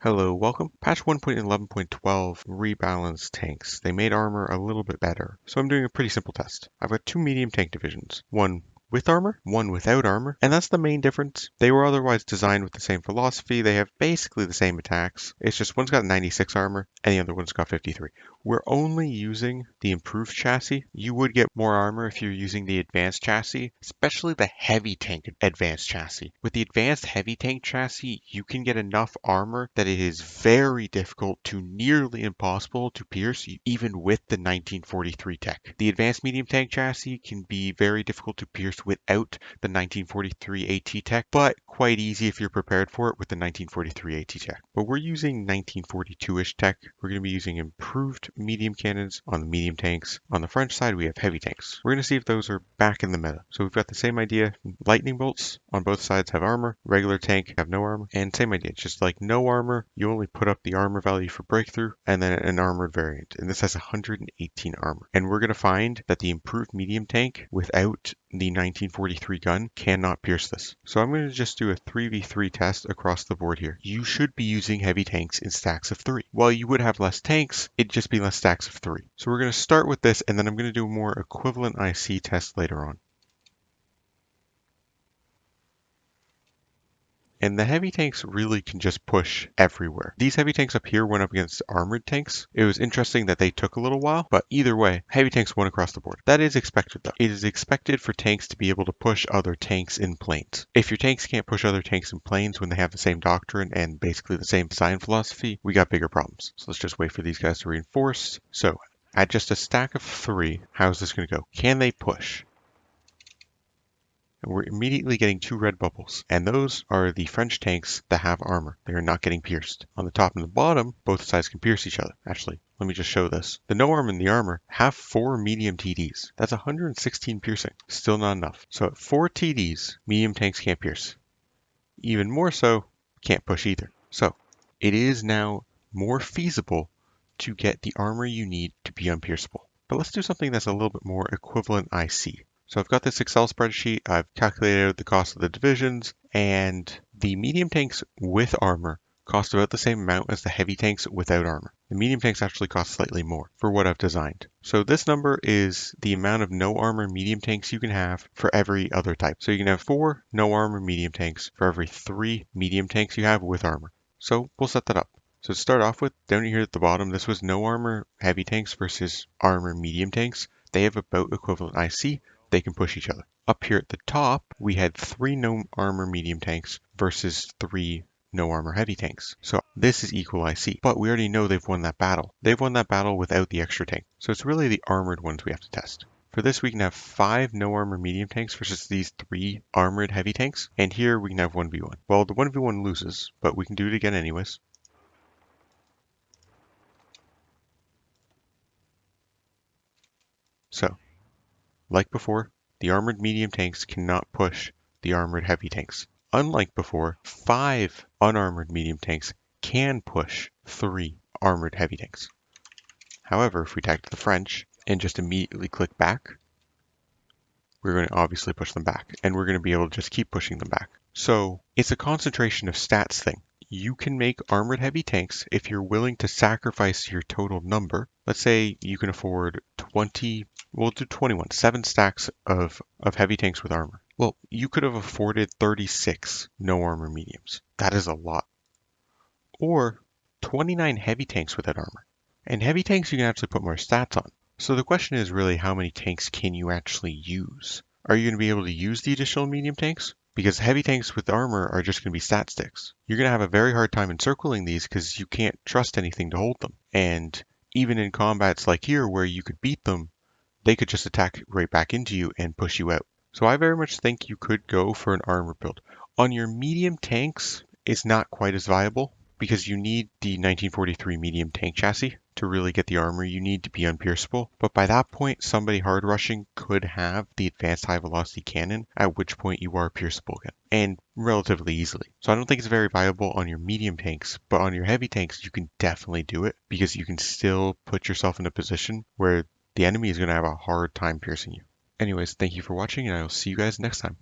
Hello, welcome. Patch 1.11.12 rebalanced tanks. They made armor a little bit better. So I'm doing a pretty simple test. I've got two medium tank divisions. One with armor, one without armor, and that's the main difference. They were otherwise designed with the same philosophy. They have basically the same attacks. It's just one's got 96 armor and the other one's got 53. We're only using the improved chassis. You would get more armor if you're using the advanced chassis, especially the heavy tank advanced chassis. With the advanced heavy tank chassis, you can get enough armor that it is very difficult to nearly impossible to pierce even with the 1943 tech. The advanced medium tank chassis can be very difficult to pierce without the 1943 AT tech, but quite easy if you're prepared for it with the 1943 AT tech. But we're using 1942-ish tech. We're going to be using improved medium cannons on the medium tanks. On the French side, we have heavy tanks. We're going to see if those are back in the meta. So we've got the same idea. Lightning bolts on both sides have armor. Regular tank have no armor. And same idea. It's just like no armor. You only put up the armor value for breakthrough and then an armored variant. And this has 118 armor. And we're going to find that the improved medium tank without the 1943 gun cannot pierce this. So I'm going to just do a 3v3 test across the board here. You should be using heavy tanks in stacks of 3. While you would have less tanks, it'd just be less stacks of 3. So we're going to start with this, and then I'm going to do a more equivalent IC test later on. And the heavy tanks really can just push everywhere. These heavy tanks up here went up against armored tanks. It was interesting that they took a little while, but either way, heavy tanks won across the board. That is expected though. It is expected for tanks to be able to push other tanks in planes. If your tanks can't push other tanks in planes when they have the same doctrine and basically the same design philosophy, we got bigger problems. So let's just wait for these guys to reinforce. So at just a stack of 3, how's this going to go? Can they push? And we're immediately getting 2 red bubbles, and those are the French tanks that have armor. They are not getting pierced. On the top and the bottom, both sides can pierce each other. Actually, let me just show this. The no armor and the armor have 4 medium TDs. That's 116 piercing. Still not enough. So at 4 TDs, medium tanks can't pierce. Even more so, can't push either. So it is now more feasible to get the armor you need to be unpierceable. But let's do something that's a little bit more equivalent IC. So I've got this Excel spreadsheet, I've calculated out the cost of the divisions, and the medium tanks with armor cost about the same amount as the heavy tanks without armor. The medium tanks actually cost slightly more for what I've designed. So this number is the amount of no armor medium tanks you can have for every other type. So you can have 4 no armor medium tanks for every 3 medium tanks you have with armor. So we'll set that up. So to start off with, down here at the bottom, this was no armor heavy tanks versus armor medium tanks. They have about equivalent IC. They can push each other. Up here at the top, we had 3 no armor medium tanks versus 3 no armor heavy tanks. So this is equal IC, but we already know they've won that battle. They've won that battle without the extra tank. So it's really the armored ones we have to test. For this, we can have 5 no armor medium tanks versus these 3 armored heavy tanks. And here we can have 1v1. Well, the 1v1 loses, but we can do it again anyways. So, like before, the armored medium tanks cannot push the armored heavy tanks. Unlike before, 5 unarmored medium tanks can push 3 armored heavy tanks. However, if we tag to the French and just immediately click back, we're going to obviously push them back, and we're going to be able to just keep pushing them back. So it's a concentration of stats thing. You can make armored heavy tanks if you're willing to sacrifice your total number. Let's say you can afford 20, we'll do 21, 7 stacks of heavy tanks with armor. Well, you could have afforded 36 no armor mediums. That is a lot. Or 29 heavy tanks without armor. And heavy tanks you can actually put more stats on. So the question is really how many tanks can you actually use? Are you going to be able to use the additional medium tanks? Because heavy tanks with armor are just going to be stat sticks. You're going to have a very hard time encircling these because you can't trust anything to hold them. And even in combats like here where you could beat them, they could just attack right back into you and push you out. So I very much think you could go for an armor build. On your medium tanks, it's not quite as viable because you need the 1943 medium tank chassis to really get the armor you need to be unpierceable. But by that point, somebody hard rushing could have the advanced high velocity cannon, at which point you are pierceable again, and relatively easily. So I don't think it's very viable on your medium tanks, but on your heavy tanks, you can definitely do it because you can still put yourself in a position where the enemy is going to have a hard time piercing you. Anyways, thank you for watching, and I will see you guys next time.